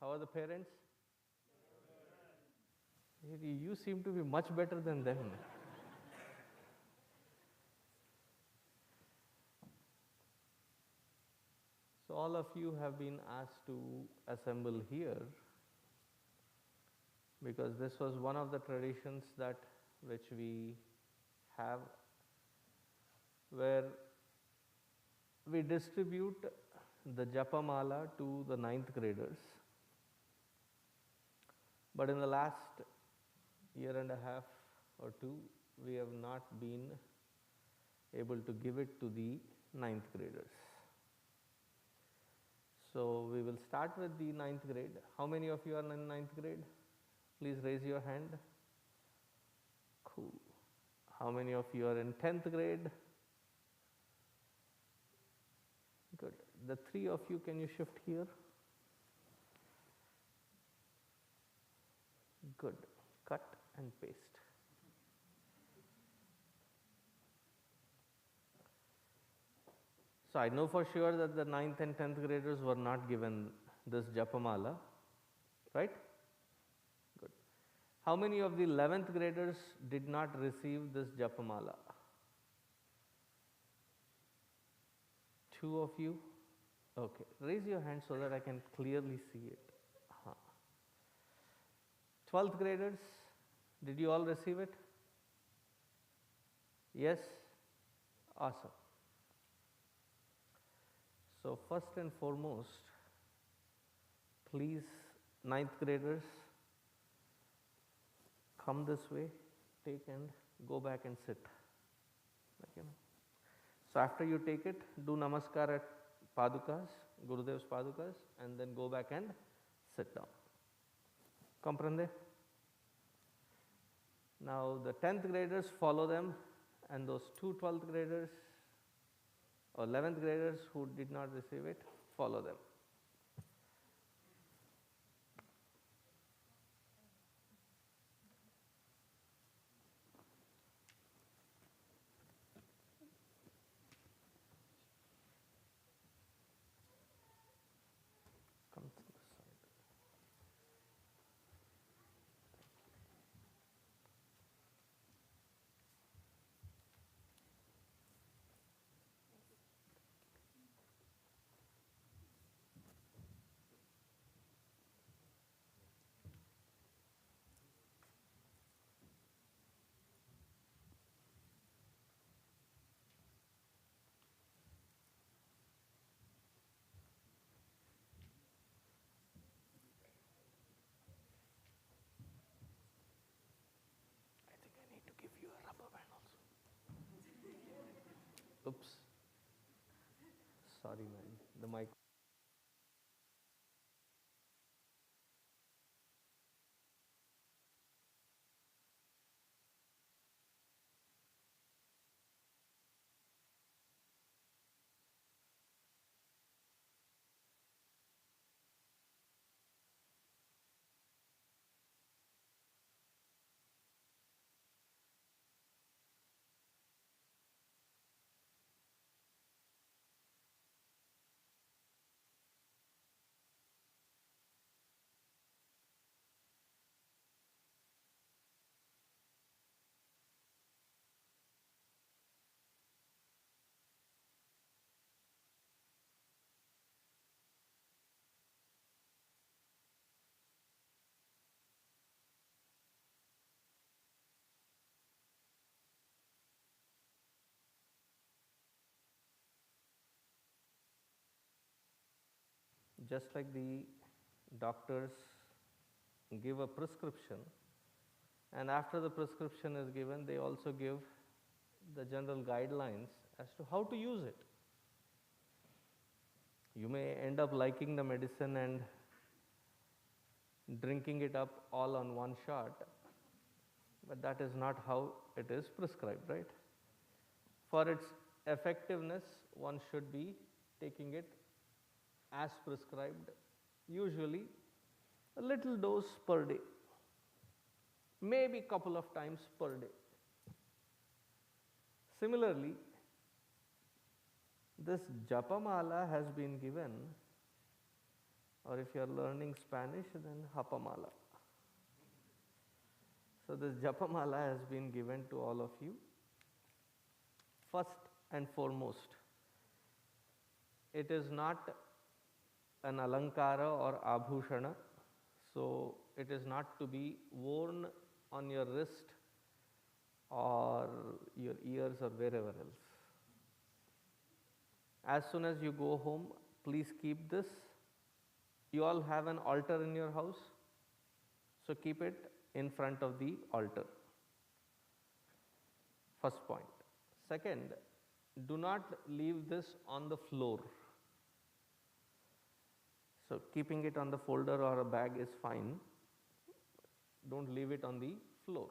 How are the parents? You seem to be much better than them. So all of you have been asked to assemble here because this was one of the traditions that which we have, where we distribute the Japa Mala to the 9th graders. But in the last year and a half or two, we have not been able to give it to the 9th graders. So we will start with the 9th grade. How many of you are in 9th grade? Please raise your hand. Cool. How many of you are in 10th grade? Good. The 3 of you, can you shift here? Good. Cut and paste. So I know for sure that the 9th and 10th graders were not given this Japamala, right? Good. How many of the 11th graders did not receive this Japamala? 2 of you? Okay. Raise your hand so that I can clearly see it. 12th graders, did you all receive it? Yes? Awesome. So first and foremost, please 9th graders, come this way, take and go back and sit. So after you take it, do namaskar at Padukas, Gurudev's Padukas, and then go back and sit down. Comprende? Now the 10th graders follow them, and those 2 12th graders or 11th graders who did not receive it, follow them. Come to the side. I think I need to give you a rubber band also. Oops. Sorry, man. The mic. Just like the doctors give a prescription, and after the prescription is given, they also give the general guidelines as to how to use it. You may end up liking the medicine and drinking it up all on one shot, but that is not how it is prescribed, right? For its effectiveness, one should be taking it as prescribed, usually a little dose per day, maybe couple of times per day. Similarly, this Japamala has been given Or if you are learning Spanish, then Japamala. So this Japamala has been given to all of you. First and foremost, it is not an alankara or abhushana, so it is not to be worn on your wrist or your ears or wherever else. As soon as you go home, please keep this. You all have an altar in your house, so keep it in front of the altar. First point. Second, do not leave this on the floor. So keeping it on the folder or a bag is fine. Don't leave it on the floor.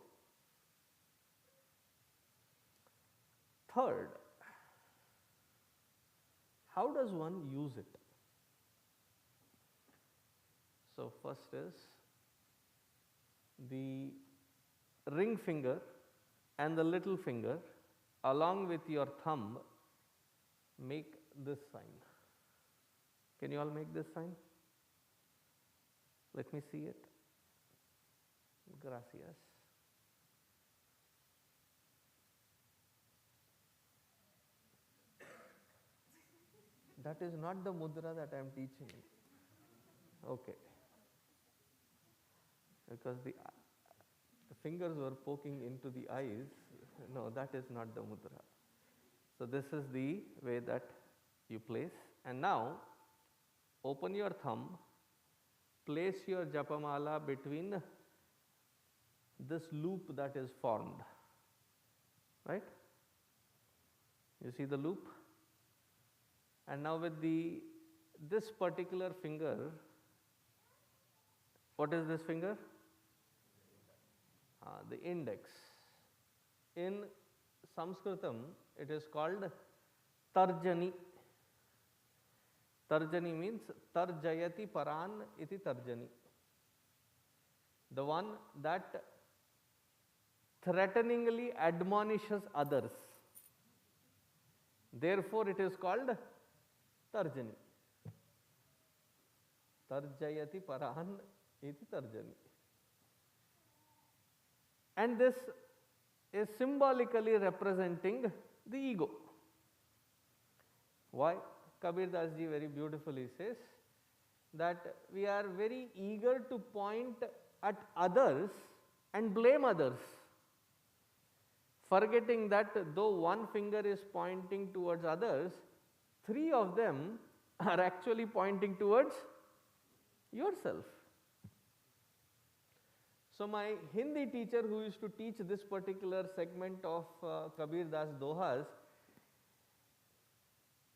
Third, how does one use it? So first is the ring finger and the little finger along with your thumb make this sign. Can you all make this sign? Let me see it. Gracias. That is not the mudra that I am teaching. Okay. Because the fingers were poking into the eyes. No, that is not the mudra. So this is the way that you place. And now, open your thumb, place your Japamala between this loop that is formed, right? You see the loop? And now with this particular finger, what is this finger? The index. In Sanskritam, it is called Tarjani. Tarjani means Tarjayati Paran iti Tarjani. The one that threateningly admonishes others. Therefore, it is called Tarjani. Tarjayati Paran iti Tarjani. And this is symbolically representing the ego. Why? Kabir Das ji very beautifully says that we are very eager to point at others and blame others, forgetting that though one finger is pointing towards others, three of them are actually pointing towards yourself. So my Hindi teacher who used to teach this particular segment of Kabir Das Dohas,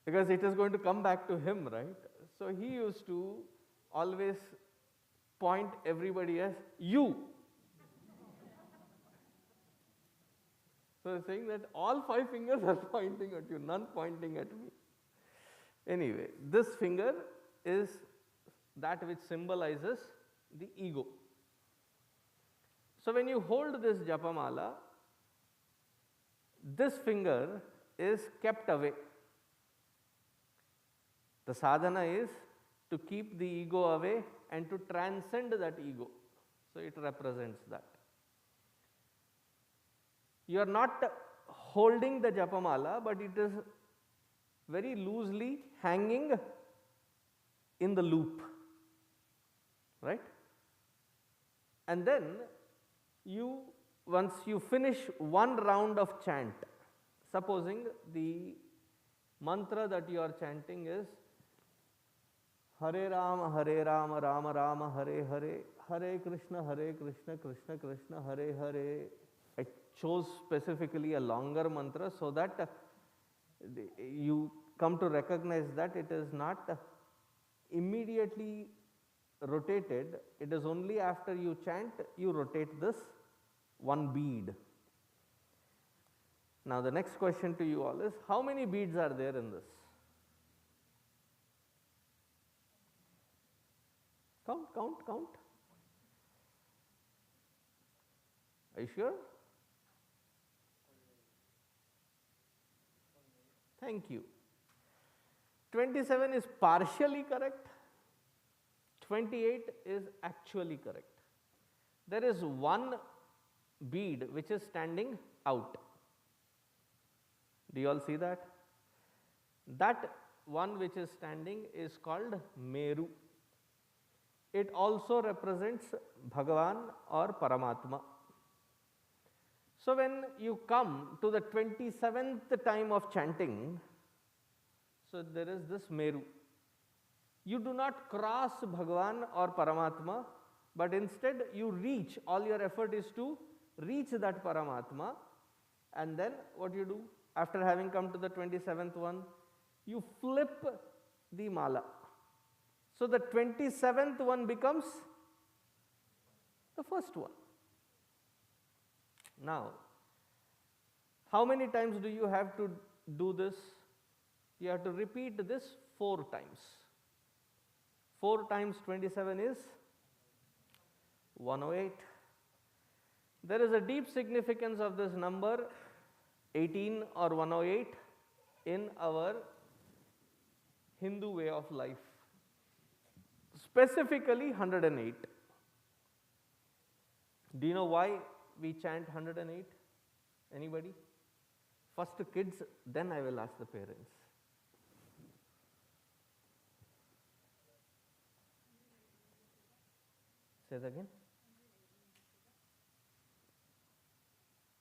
because it is going to come back to him, right? So he used to always point everybody as you. So he's saying that all 5 fingers are pointing at you, none pointing at me. Anyway, this finger is that which symbolizes the ego. So when you hold this Japamala, this finger is kept away. The sadhana is to keep the ego away and to transcend that ego. So it represents that. You are not holding the Japamala, but it is very loosely hanging in the loop, right? And then once you finish one round of chant, supposing the mantra that you are chanting is Hare Rama, Rama Rama, Hare Hare, Hare Krishna, Krishna Krishna, Hare Hare. I chose specifically a longer mantra so that you come to recognize that it is not immediately rotated, it is only after you chant you rotate this one bead. Now the next question to you all is, how many beads are there in this? Count. Are you sure? Thank you. 27 is partially correct. 28 is actually correct. There is one bead which is standing out. Do you all see that? That one which is standing is called Meru. It also represents Bhagavan or Paramatma. So when you come to the 27th time of chanting, so there is this Meru. You do not cross Bhagavan or Paramatma, but instead you reach, all your effort is to reach that Paramatma, and then what you do? After having come to the 27th one, you flip the mala. So the 27th one becomes the first one. Now, how many times do you have to do this? You have to repeat this 4 times. 4 times 27 is 108. There is a deep significance of this number 18 or 108 in our Hindu way of life, specifically 108. Do you know why we chant 108? Anybody? First to kids, then I will ask the parents. Say that again.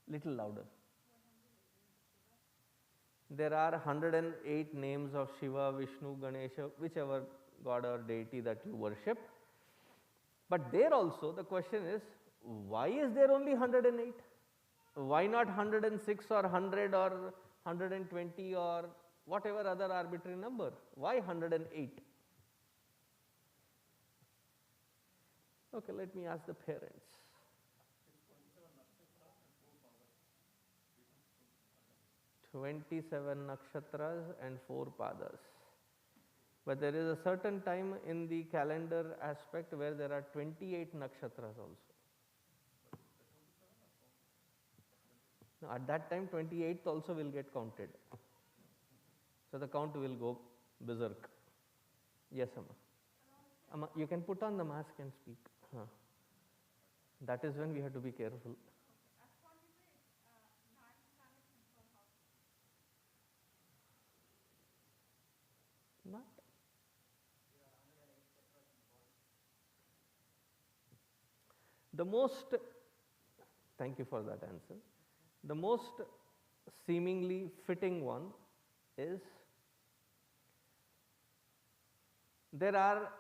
Little louder. There are 108 names of Shiva, Vishnu, Ganesha, whichever god or deity that you worship. But there also the question is, why is there only 108? Why not 106 or 100 or 120 or whatever other arbitrary number? Why 108? Okay, let me ask the parents. 27 nakshatras and 4 padas. But there is a certain time in the calendar aspect where there are 28 nakshatras also. Now, at that time 28th also will get counted. So the count will go berserk. Yes, Amma. Amma, you can put on the mask and speak. That is when we have to be careful. Not. The most, thank you for that answer. The most seemingly fitting one is there are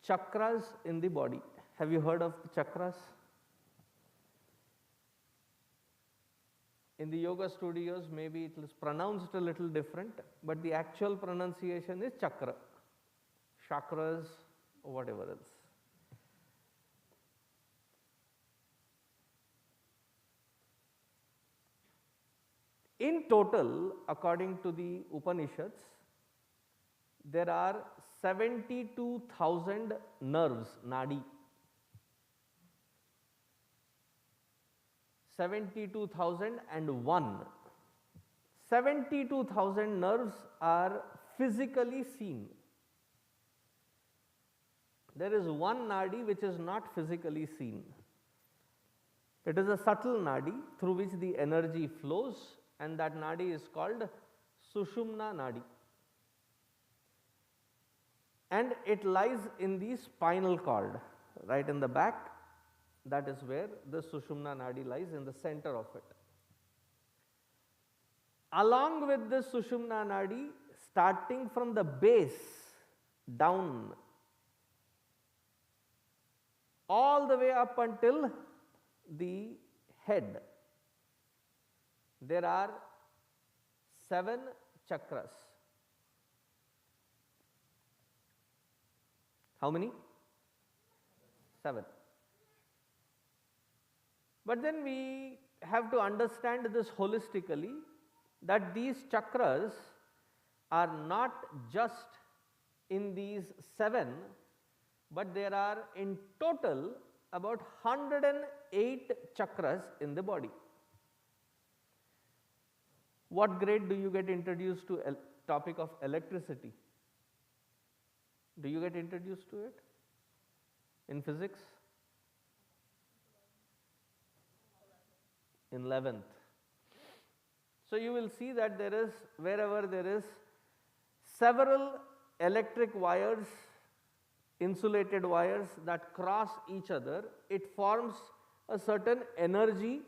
chakras in the body. Have you heard of the chakras? In the yoga studios, maybe it is pronounced a little different, but the actual pronunciation is chakra, chakras, or whatever else. In total, according to the Upanishads, there are 72,000 nerves, nadi. 72,001. 72,000 nerves are physically seen. There is one nadi which is not physically seen. It is a subtle nadi through which the energy flows, and that nadi is called Sushumna nadi. And it lies in the spinal cord, right in the back. That is where the Sushumna nadi lies, in the center of it. Along with the Sushumna nadi, starting from the base down, all the way up until the head, there are 7 chakras. How many? 7. But then we have to understand this holistically, that these chakras are not just in these 7, but there are in total about 108 chakras in the body. What grade do you get introduced to topic of electricity? Do you get introduced to it? in physics? In 11th. So you will see that there is, wherever there is several electric wires, insulated wires that cross each other, it forms a certain energy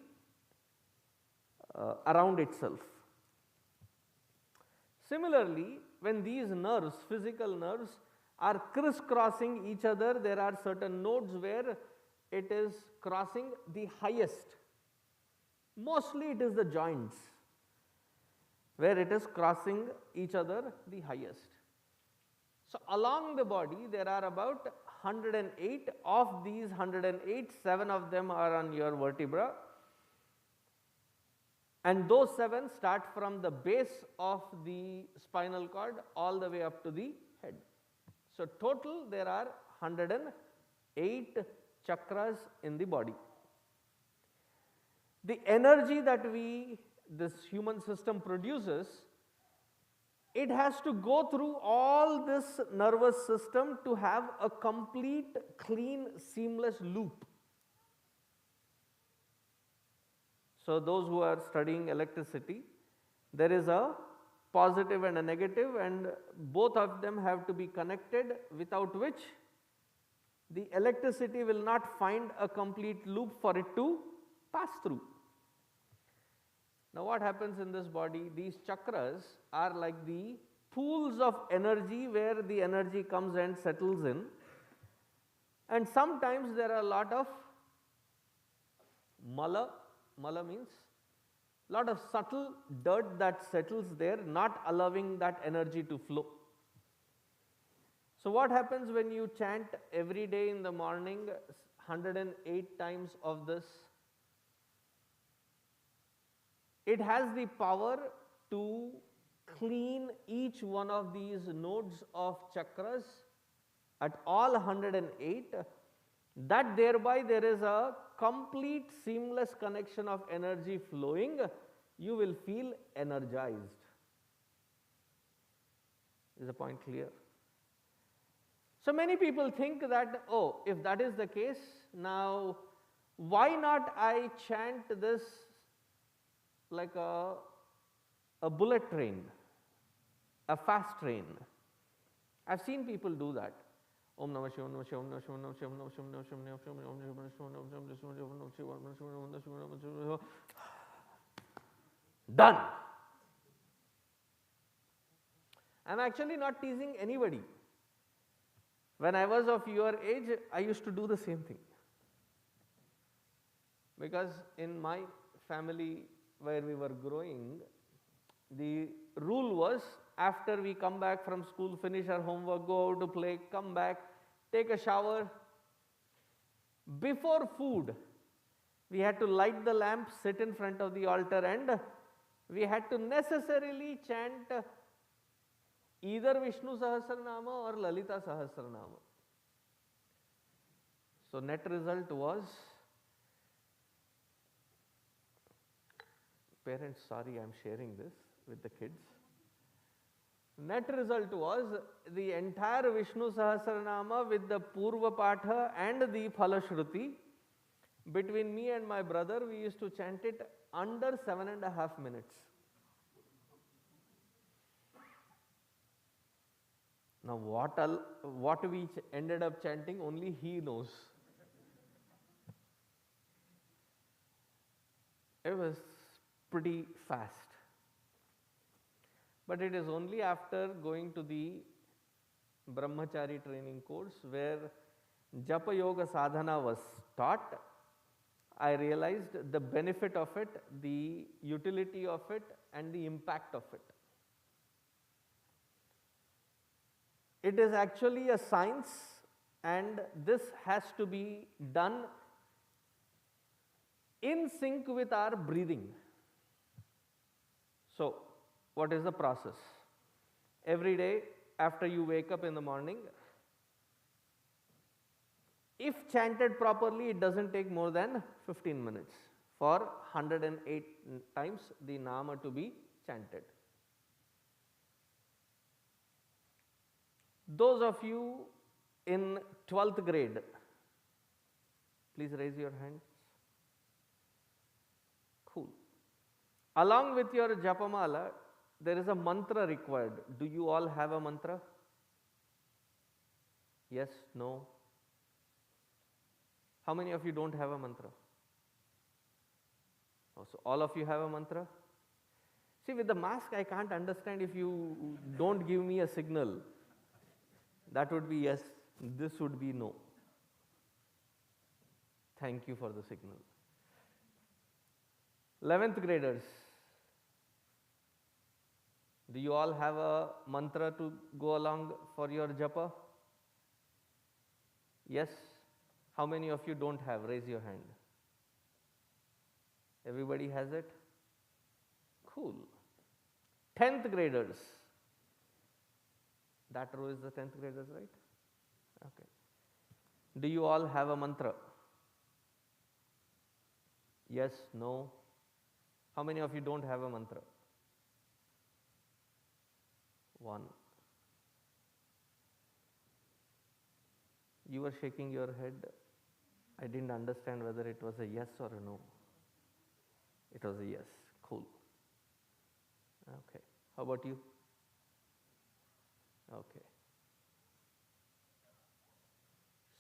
around itself. Similarly, when these nerves, physical nerves, are crisscrossing each other, there are certain nodes where it is crossing the highest. Mostly it is the joints where it is crossing each other the highest. So along the body there are about 108. Of these 108, 7 of them are on your vertebra, and those 7 start from the base of the spinal cord all the way up to the head. So total there are 108 chakras in the body. The energy that this human system produces, it has to go through all this nervous system to have a complete, clean, seamless loop. So those who are studying electricity, there is a positive and a negative, and both of them have to be connected, without which the electricity will not find a complete loop for it to pass through. Now what happens in this body? These chakras are like the pools of energy where the energy comes and settles in, and sometimes there are a lot of mala means lot of subtle dirt that settles there, not allowing that energy to flow. So what happens when you chant every day in the morning 108 times of this? It has the power to clean each one of these nodes of chakras at all 108, that thereby there is a complete seamless connection of energy flowing. You will feel energized. Is the point clear? So many people think that, oh, if that is the case, now why not I chant this like a bullet train, a fast train? I've seen people do that. Om Namah Shivaya, Namah Shivaya, Namah Shivaya, Namah Shivaya, Namah Shivaya, Namah Shivaya, Namah Shivaya, Namah Shivaya, Namah Shivaya, Namah Shivaya, Namah Shivaya. Done. I'm actually not teasing anybody. When I was of your age, I used to do the same thing. Because in my family where we were growing, the rule was, after we come back from school, finish our homework, go out to play, come back, take a shower. Before food, we had to light the lamp, sit in front of the altar, and we had to necessarily chant either Vishnu Sahasranama or Lalita Sahasranama. So net result was, parents, sorry, I am sharing this with the kids. Net result was the entire Vishnu Sahasranama with the Purva Patha and the Phalashruti. Between me and my brother, we used to chant it under 7.5 minutes. Now what we ended up chanting, only he knows. It was pretty fast. But it is only after going to the Brahmachari training course where Japa Yoga Sadhana was taught, I realized the benefit of it, the utility of it, and the impact of it. It is actually a science, and this has to be done in sync with our breathing. So, what is the process? Every day after you wake up in the morning, if chanted properly, it doesn't take more than 15 minutes for 108 times the Nama to be chanted. Those of you in 12th grade, Please raise your hands. Cool. Along with your Japamala, there is a mantra required. Do you all have a mantra? Yes, no? How many of you don't have a mantra? Oh, so all of you have a mantra? See, with the mask, I can't understand if you don't give me a signal. That would be yes, this would be no. Thank you for the signal. 11th graders, do you all have a mantra to go along for your japa? Yes? How many of you don't have? Raise your hand. Everybody has it? Cool. 10th graders. That row is the 10th graders, right? Okay. Do you all have a mantra? Yes, no? How many of you don't have a mantra? 1. You were shaking your head. I didn't understand whether it was a yes or a no. It was a yes. Cool. Okay. How about you? Okay.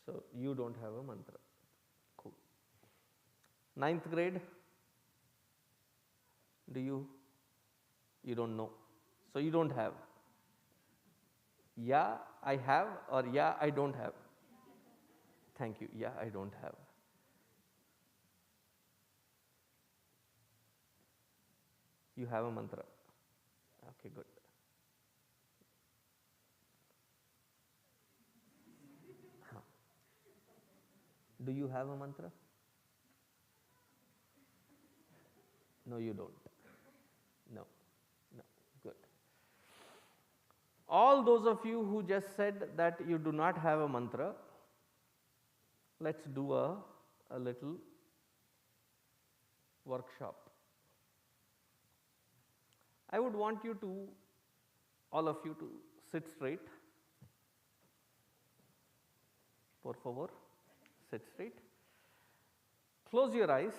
So you don't have a mantra. Cool. 9th grade? Do you? You don't know. So you don't have. Yeah, I have, or yeah, I don't have. Thank you. Yeah, I don't have. You have a mantra. Okay, good. Huh. Do you have a mantra? No, you don't. No, no, good. All those of you who just said that you do not have a mantra, let's do a little workshop. I would want you to, all of you to sit straight. Por favor, sit straight. Close your eyes.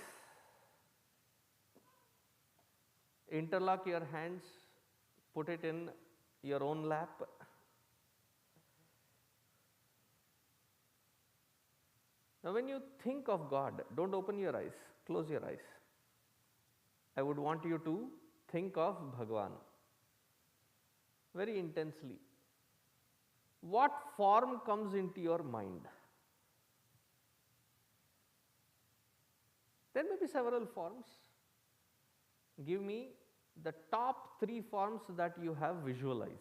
Interlock your hands. Put it in your own lap. Now when you think of God, don't open your eyes, close your eyes. I would want you to think of Bhagwan very intensely. What form comes into your mind? There may be several forms. Give me the top 3 forms that you have visualized.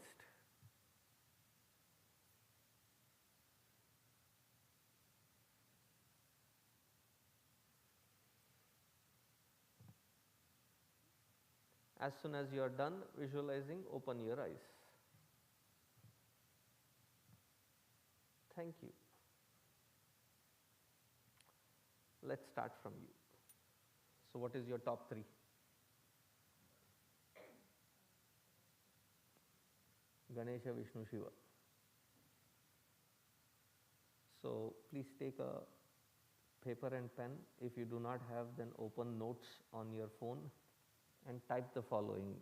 As soon as you are done visualizing, open your eyes. Thank you. Let's start from you. So what is your top 3? Ganesha, Vishnu, Shiva. So please take a paper and pen. If you do not have, then open notes on your phone and type the following.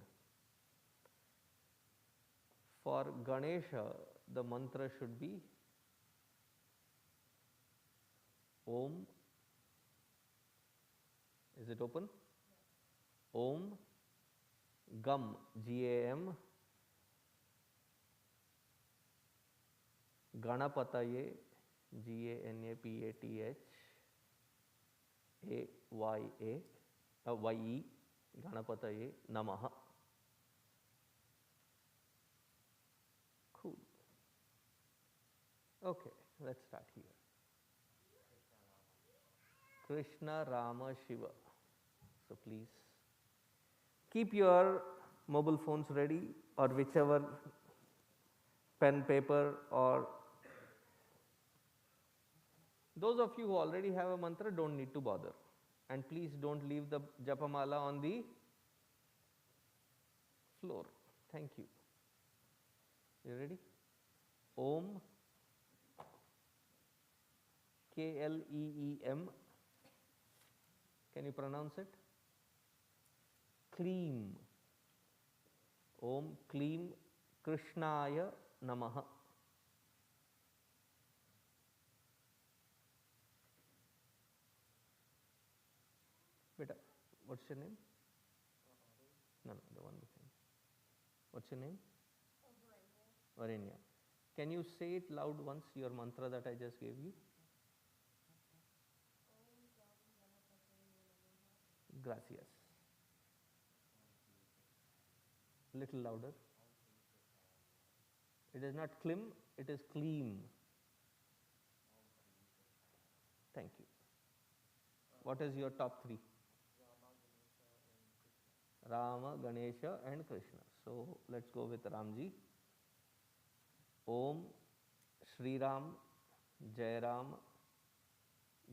For Ganesha, the mantra should be Om. Is it open? Om Gam, G-A-M, Ganapataye, G-A-N-A-P-A-T-H, A-Y-A, Y-E, Ganapataye Namaha. Cool. Okay, let's start here. Krishna, Rama, Shiva. So please keep your mobile phones ready, or whichever pen, paper, or those of you who already have a mantra don't need to bother. And please don't leave the Japamala on the floor. Thank you. You ready? Om. K-L-E-E-M. Can you pronounce it? Kleem. Om Kleem Krishnaya Namaha. Beta, what's your name? No, the one behind. What's your name? Varenya. Can you say it loud once, your mantra that I just gave you? Gracias. Little louder. It is not klim, it is kleem. Thank you. What is your top three? Rama, Ganesha and Krishna. So let's go with Ramji. Om Shri Ram, Jai Ram,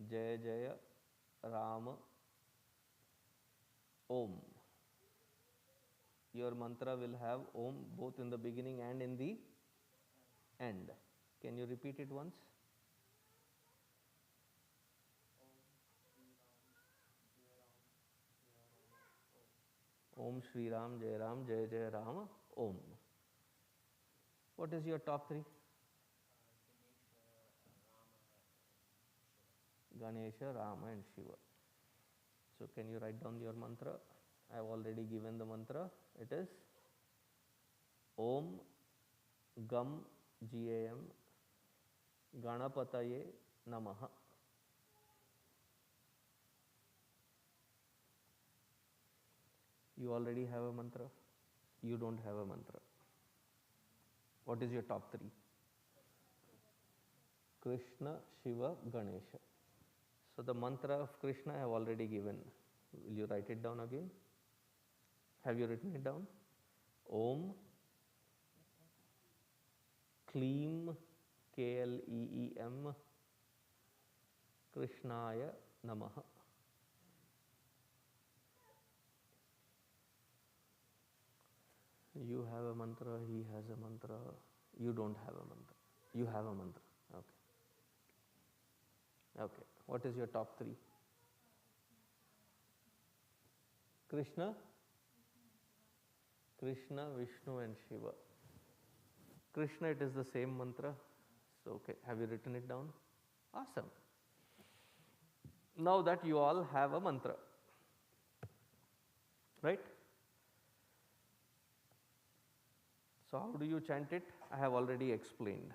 Jai Jaya Ram, Om. Your mantra will have Om both in the beginning and in the end. Can you repeat it once? Om Shri Ram, Jai Ram, Jai Jai Ram, Om. What is your top three? Ganesha, Rama and Shiva. So can you write down your mantra? I have already given the mantra. It is Om Gam Gam Ganapataye Namaha. You already have a mantra. You don't have a mantra. What is your top three? Krishna, Shiva, Ganesha. So the mantra of Krishna I have already given. Will you write it down again? Have you written it down? Om Kleem K-L-E-E-M Krishnaya Namaha. You have a mantra, he has a mantra, you don't have a mantra. You have a mantra. Okay. Okay. What is your top three? Krishna, Krishna, Vishnu and Shiva. Krishna, it is the same mantra. So, okay, have you written it down? Awesome. Now that you all have a mantra, right? So, how do you chant it? I have already explained.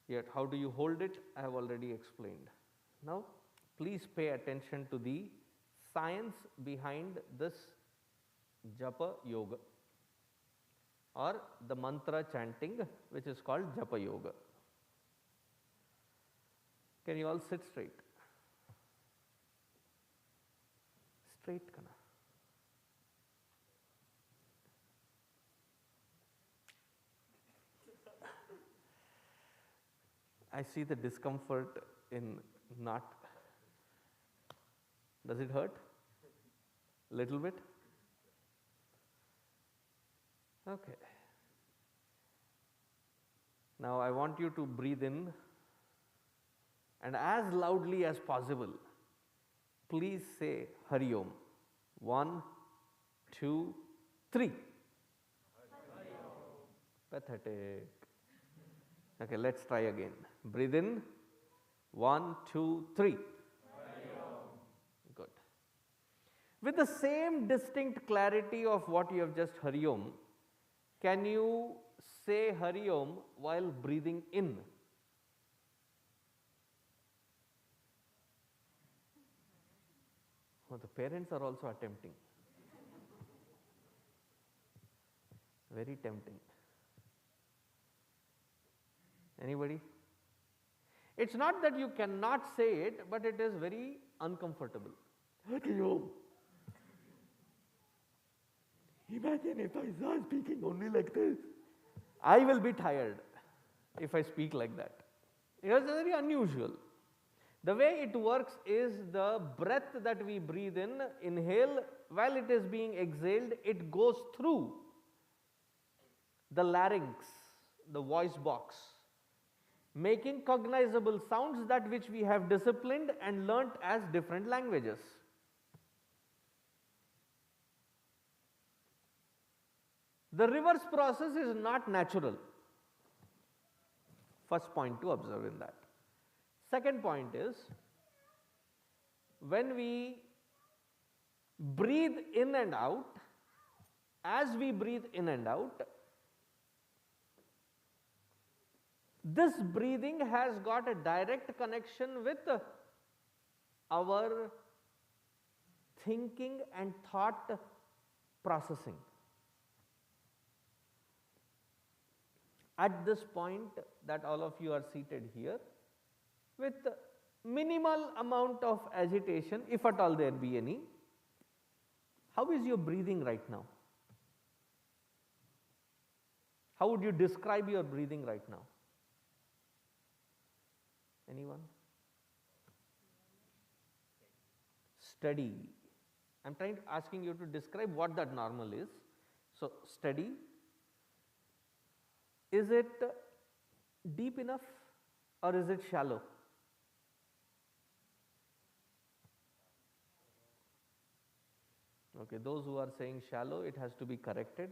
Yet, how do you hold it? I have already explained. Now, please pay attention to the science behind this Japa Yoga or the mantra chanting, which is called Japa Yoga. Can you all sit straight? Straight, kana. I see the discomfort in not. Does it hurt? Little bit? Okay. Now I want you to breathe in and as loudly as possible, please say Hari Om. 1, 2, 3. Hari Om. Pathetic. Okay, let's try again. Breathe in. 1, 2, 3. Hari Om. Good. With the same distinct clarity of what you have just Hari Om, can you say Hari Om while breathing in? Oh, the parents are also attempting. Very tempting. Anybody? It's not that you cannot say it, but it is very uncomfortable. Hari Om. Imagine if I start speaking only like this. I will be tired if I speak like that. It is very unusual. The way it works is the breath that we breathe in, inhale, while it is being exhaled, it goes through the larynx, the voice box. making cognizable sounds, that which we have disciplined and learnt as different languages. The reverse process is not natural. First point to observe in that. Second point is, when we breathe in and out, as we breathe in and out, this breathing has got a direct connection with our thinking and thought processing. At this point that all of you are seated here, with minimal amount of agitation, if at all there be any, how is your breathing right now? How would you describe your breathing right now? Anyone? Steady. I am asking you to describe what that normal is. So, steady. Is it deep enough or is it shallow? Okay, those who are saying shallow, it has to be corrected.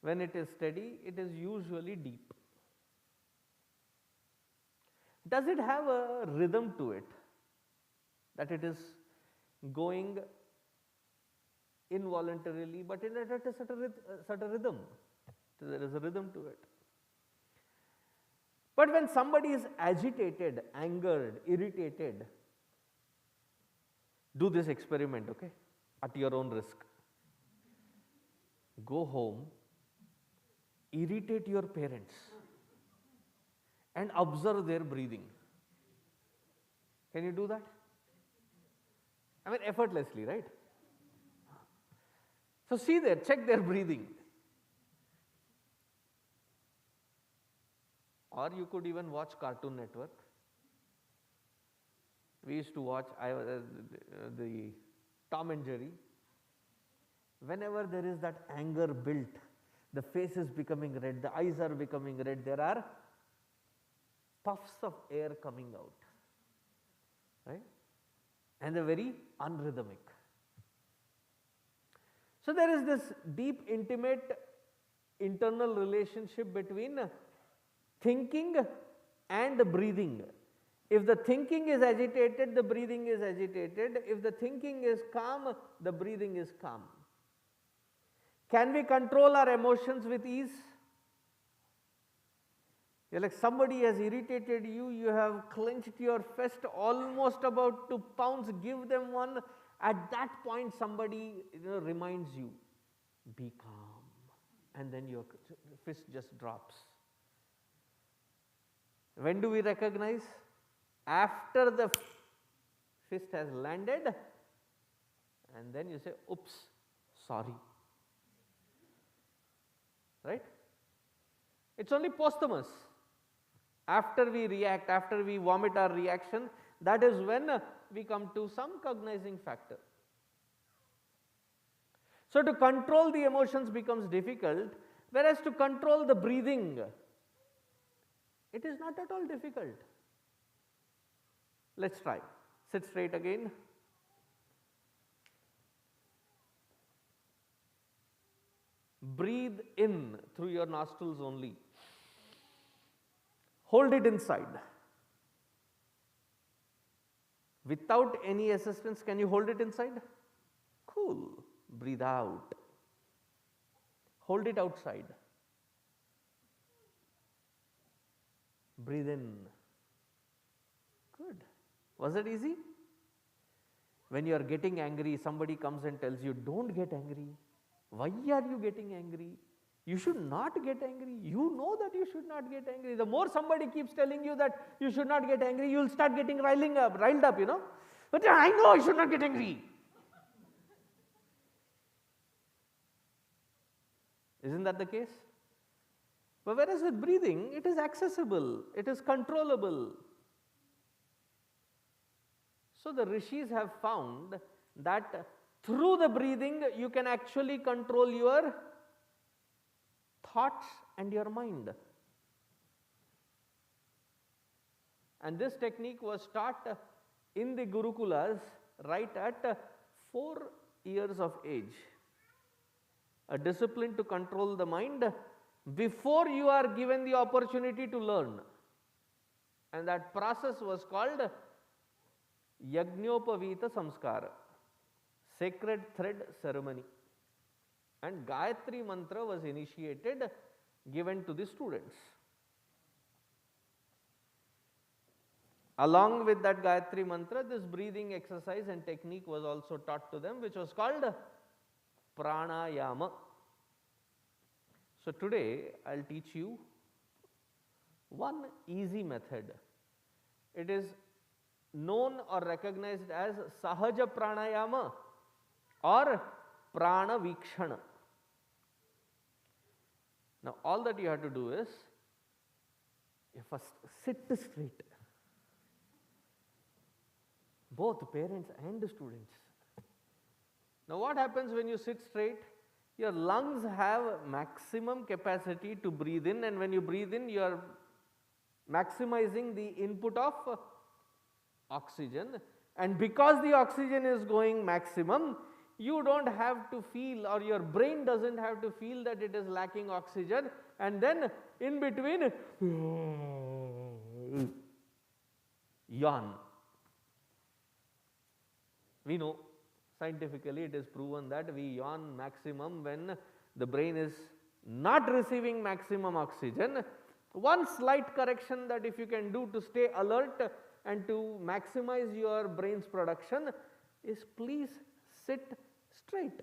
When it is steady, it is usually deep. Does it have a rhythm to it? That it is going involuntarily, but it has a certain rhythm. There is a rhythm to it. But when somebody is agitated, angered, irritated, do this experiment, okay, at your own risk. Go home, irritate your parents and observe their breathing. Can you do that? I mean, effortlessly, right? So see there, check their breathing. Or you could even watch Cartoon Network. We used to watch the Tom and Jerry. Whenever there is that anger built, the face is becoming red, the eyes are becoming red, there are puffs of air coming out, right? And they're very unrhythmic. So there is this deep, intimate, internal relationship between thinking and breathing. If the thinking is agitated, the breathing is agitated. If the thinking is calm, the breathing is calm. Can we control our emotions with ease? You're like, somebody has irritated you, you have clenched your fist, almost about to pounce, give them one. At that point somebody reminds you, be calm, and then your fist just drops. When do we recognize? After the fist has landed, and then you say, oops, sorry. Right? It's only posthumous. After we react, after we vomit our reaction, that is when we come to some cognizing factor. So to control the emotions becomes difficult, whereas to control the breathing, it is not at all difficult. Let's try. Sit straight again. Breathe in through your nostrils only. Hold it inside. Without any assistance, can you hold it inside? Cool. Breathe out. Hold it outside. Breathe in. Good. Was it easy? When you are getting angry, somebody comes and tells you, don't get angry. Why are you getting angry? You should not get angry. You know that you should not get angry. The more somebody keeps telling you that you should not get angry, you will start getting riled up, you know. But I know I should not get angry. Isn't that the case? But whereas with breathing, it is accessible, it is controllable. So the rishis have found that through the breathing, you can actually control your thoughts and your mind. And this technique was taught in the Gurukulas right at 4 years of age. A discipline to control the mind before you are given the opportunity to learn. And that process was called Yajnopavita Samskara, sacred thread ceremony. And Gayatri Mantra was initiated, given to the students. Along with that Gayatri Mantra, this breathing exercise and technique was also taught to them, which was called Pranayama. So today I will teach you one easy method. It is known or recognized as Sahaja Pranayama or Prana Vikshana. Now all that you have to do is, you first sit straight. Both parents and students. Now what happens when you sit straight? Your lungs have maximum capacity to breathe in, and when you breathe in, you are maximizing the input of oxygen, and because the oxygen is going maximum, you don't have to feel, or your brain doesn't have to feel that it is lacking oxygen, and then in between yawn. We know scientifically it is proven that we yawn maximum when the brain is not receiving maximum oxygen. One slight correction that if you can do to stay alert and to maximize your brain's production is, please sit straight.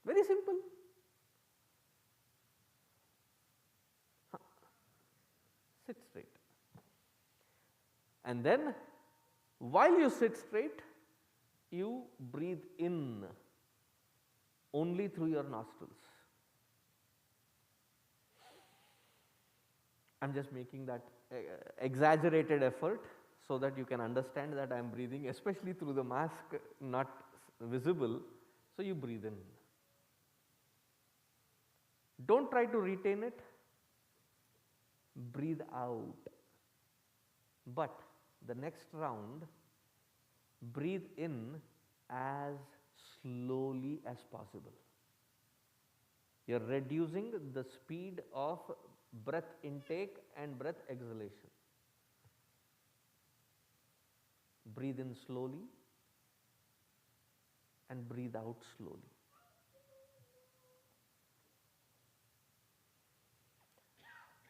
Very simple. Sit straight. And then while you sit straight, you breathe in only through your nostrils. I am just making that exaggerated effort so that you can understand that I am breathing, especially through the mask, not visible. So you breathe in. Don't try to retain it. Breathe out. But the next round, breathe in as slowly as possible. You are reducing the speed of breath intake and breath exhalation. Breathe in slowly and breathe out slowly.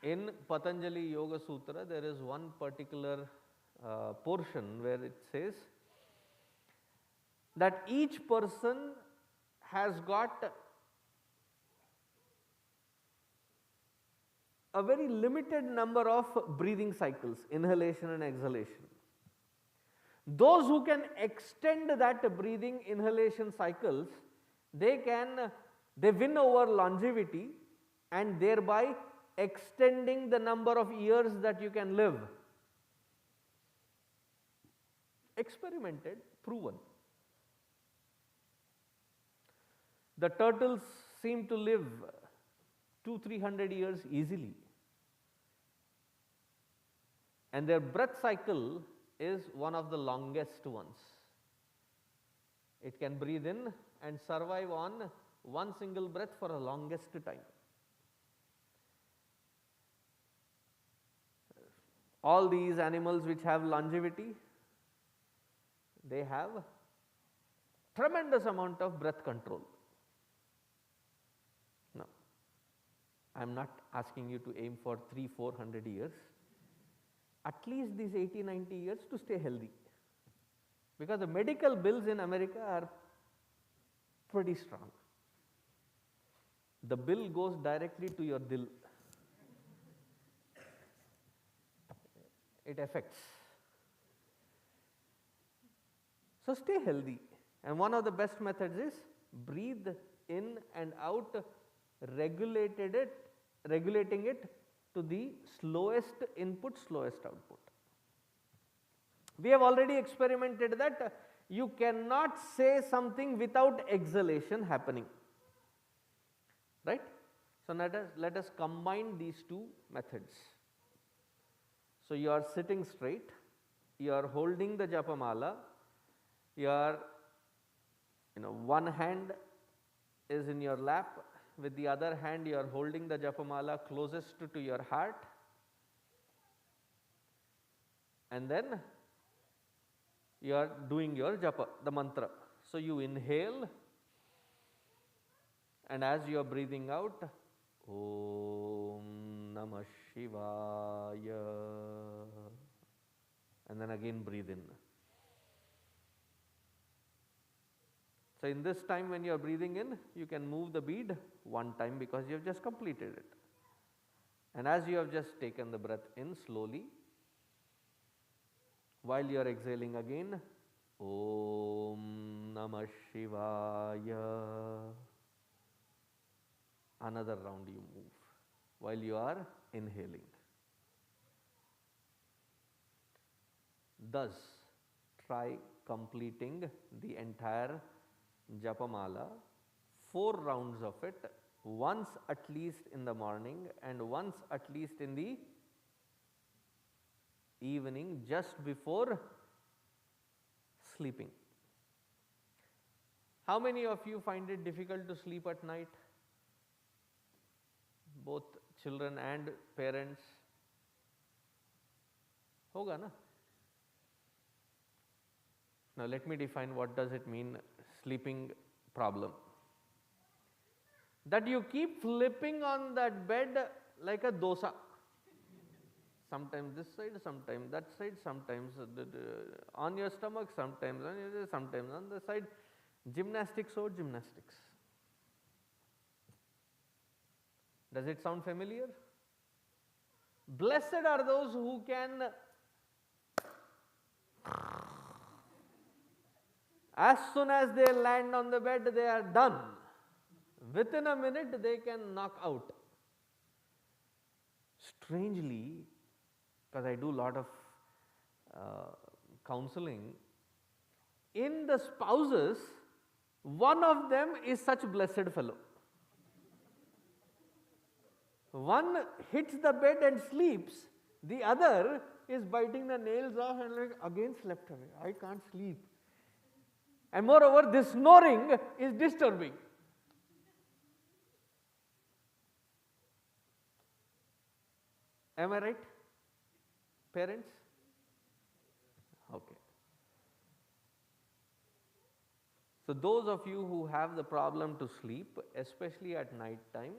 In Patanjali Yoga Sutra, there is one particular portion where it says that each person has got a very limited number of breathing cycles, inhalation and exhalation. Those who can extend that breathing inhalation cycles, they win over longevity and thereby extending the number of years that you can live. Experimented, proven. The turtles seem to live 200-300 years easily, and their breath cycle is one of the longest ones. It can breathe in and survive on one single breath for the longest time. All these animals which have longevity, they have tremendous amount of breath control. Now, I am not asking you to aim for 300-400 years, at least these 80-90 years to stay healthy, because the medical bills in America are pretty strong. The bill goes directly to your dil. It affects. So stay healthy, and one of the best methods is breathe in and out, regulating it to the slowest input, slowest output. We have already experimented that you cannot say something without exhalation happening, right? So let us combine these two methods. So you are sitting straight, you are holding the Japa mala, your one hand is in your lap, with the other hand you are holding the Japa mala closest to your heart, and then you are doing your Japa, the mantra. So you inhale, and as you are breathing out, Om Namah Shivaya, and then again breathe in. So in this time when you are breathing in, you can move the bead one time because you have just completed it. And as you have just taken the breath in slowly, while you are exhaling again, Om Namah Shivaya, another round you move while you are inhaling. Thus, try completing the entire Japamala, 4 rounds of it, once at least in the morning and once at least in the evening, just before sleeping. How many of you find it difficult to sleep at night? Both children and parents? Hoga na? Now let me define what does it mean, sleeping problem. That you keep flipping on that bed like a dosa. Sometimes this side, sometimes that side, sometimes on your stomach, sometimes on the side. Gymnastics or gymnastics. Does it sound familiar? Blessed are those who can, as soon as they land on the bed, they are done. Within a minute, they can knock out. Strangely, because I do a lot of counseling, in the spouses, one of them is such blessed fellow. One hits the bed and sleeps, the other is biting the nails off and like again slept away. I can't sleep. And moreover, this snoring is disturbing. Am I right, parents? Okay. So those of you who have the problem to sleep, especially at night time,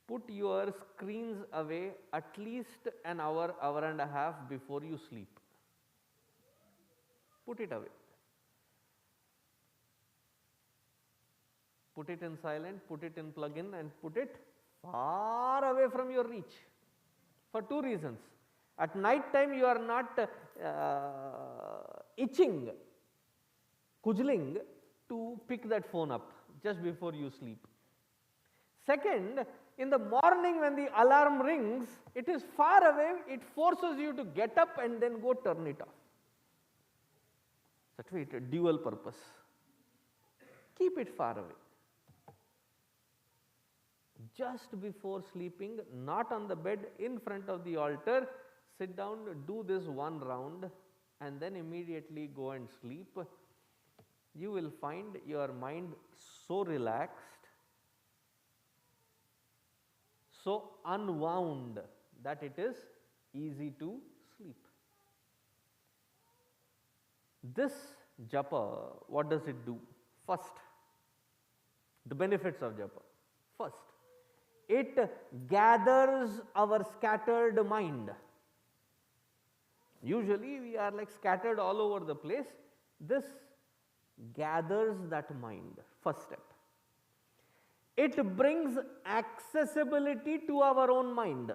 put your screens away at least an hour, hour and a half before you sleep. Put it away. Put it in silent, put it in plug-in, and put it far away from your reach. For 2 reasons. At night time you are not itching, cudgeling to pick that phone up just before you sleep. Second, in the morning when the alarm rings, it is far away, it forces you to get up and then go turn it off. That's why it a dual purpose. Keep it far away. Just before sleeping, not on the bed, in front of the altar, sit down, do this 1 round and then immediately go and sleep. You will find your mind so relaxed, so unwound that it is easy to sleep. This japa, what does it do? First, the benefits of japa. First, it gathers our scattered mind. Usually we are like scattered all over the place. This gathers that mind. First step. It brings accessibility to our own mind.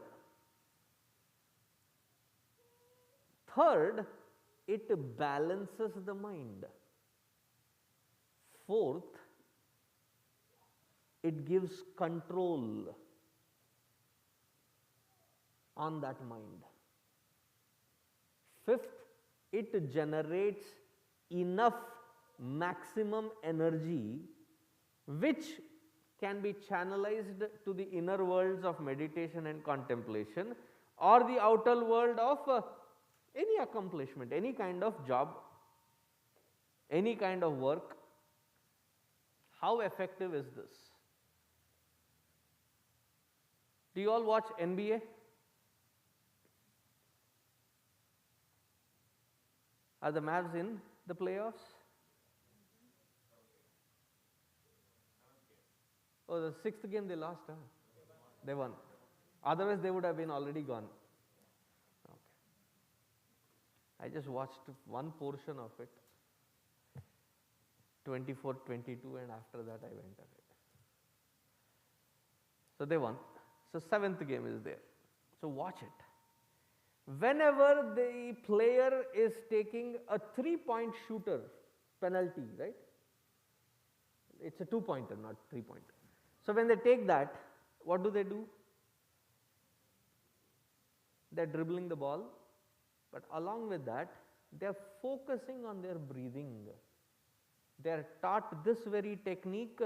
Third, it balances the mind. Fourth, it gives control on that mind. Fifth, it generates enough maximum energy which can be channelized to the inner worlds of meditation and contemplation, or the outer world of any accomplishment, any kind of job, any kind of work. How effective is this? Do you all watch NBA? Are the Mavs in the playoffs? Oh, the sixth game they lost, huh? They won. Otherwise, they would have been already gone. Okay. I just watched one portion of it, 24-22, and after that I went away. So they won. So seventh game is there. So watch it. Whenever the player is taking a 3-point shooter penalty, right? It's a 2-pointer, not 3-pointer. So when they take that, what do? They're dribbling the ball, but along with that, they're focusing on their breathing. They're taught this very technique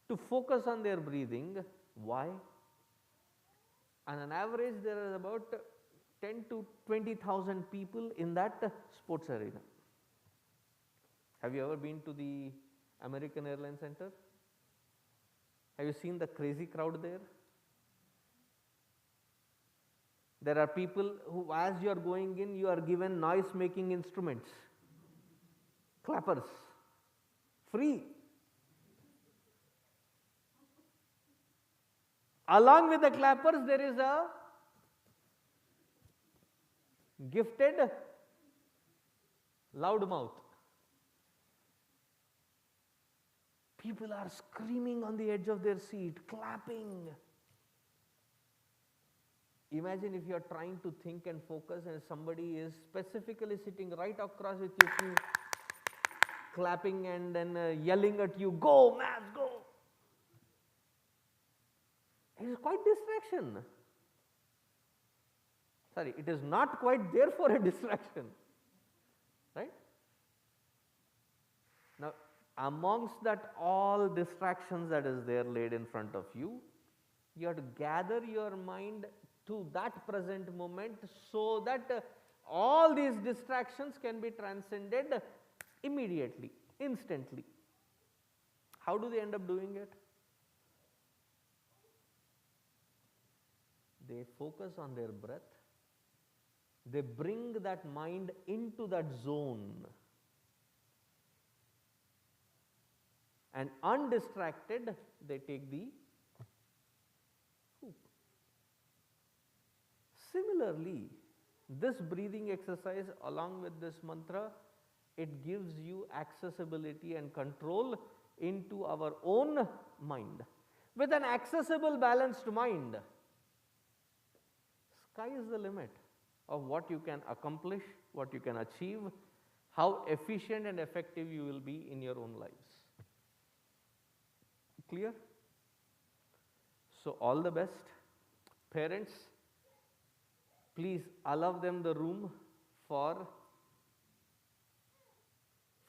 to focus on their breathing. Why? On an average, there are about 10 to 20,000 people in that sports arena. Have you ever been to the American Airlines Center? Have you seen the crazy crowd there? There are people who, as you are going in, you are given noise making instruments, clappers, free. Along with the clappers, there is a gifted loudmouth. People are screaming on the edge of their seat, clapping. Imagine if you are trying to think and focus and somebody is specifically sitting right across with you, clapping and then yelling at you, "Go, Mavs, go!" It is quite distraction. Sorry, it is not quite there for a distraction, right? Now, amongst that all distractions that is there laid in front of you, you have to gather your mind to that present moment so that all these distractions can be transcended immediately, instantly. How do they end up doing it? They focus on their breath. They bring that mind into that zone. And undistracted, they take the hoop. Similarly, this breathing exercise along with this mantra, it gives you accessibility and control into our own mind. With an accessible, balanced mind, sky is the limit of what you can accomplish, what you can achieve, how efficient and effective you will be in your own lives. Clear? So all the best. Parents, please allow them the room for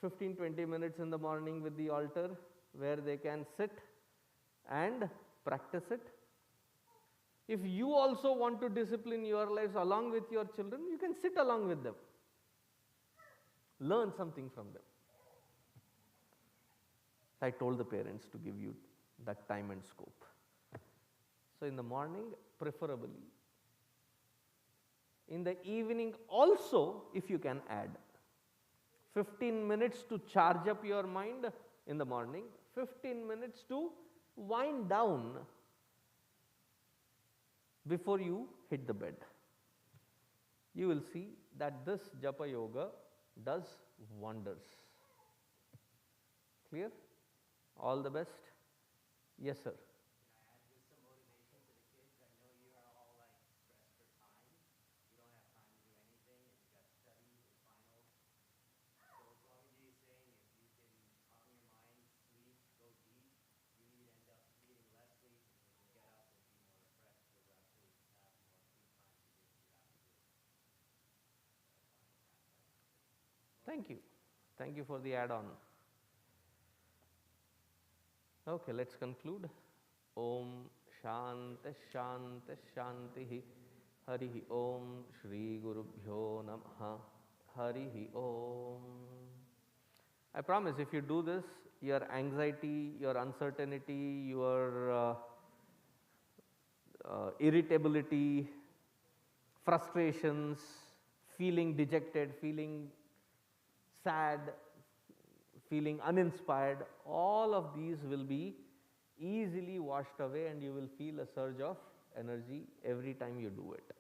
15-20 minutes in the morning with the altar where they can sit and practice it. If you also want to discipline your lives along with your children, you can sit along with them. Learn something from them. I told the parents to give you that time and scope. So in the morning, preferably. In the evening also, if you can add 15 minutes to charge up your mind in the morning, 15 minutes to wind down before you hit the bed. You will see that this Japa Yoga does wonders. Clear? All the best. Yes, sir. Can I add just some motivation to the kids? I know you are all like pressed for time. You don't have time to do anything, and you got studies and finals. So Swamiji is saying if you can calm your mind, sleep, go deep, you need to end up needing less sleep, and when you get up, you'll be more refreshed. You'll actually have more free time to do what you have to do. Thank you. Thank you for the add-on. Okay, let's conclude. Om Shanta Shanta Shanti. Harihi Om Shri Gurubhyo Namaha. Harihi Om. I promise if you do this, your anxiety, your uncertainty, your irritability, frustrations, feeling dejected, feeling sad, feeling uninspired, all of these will be easily washed away and you will feel a surge of energy every time you do it.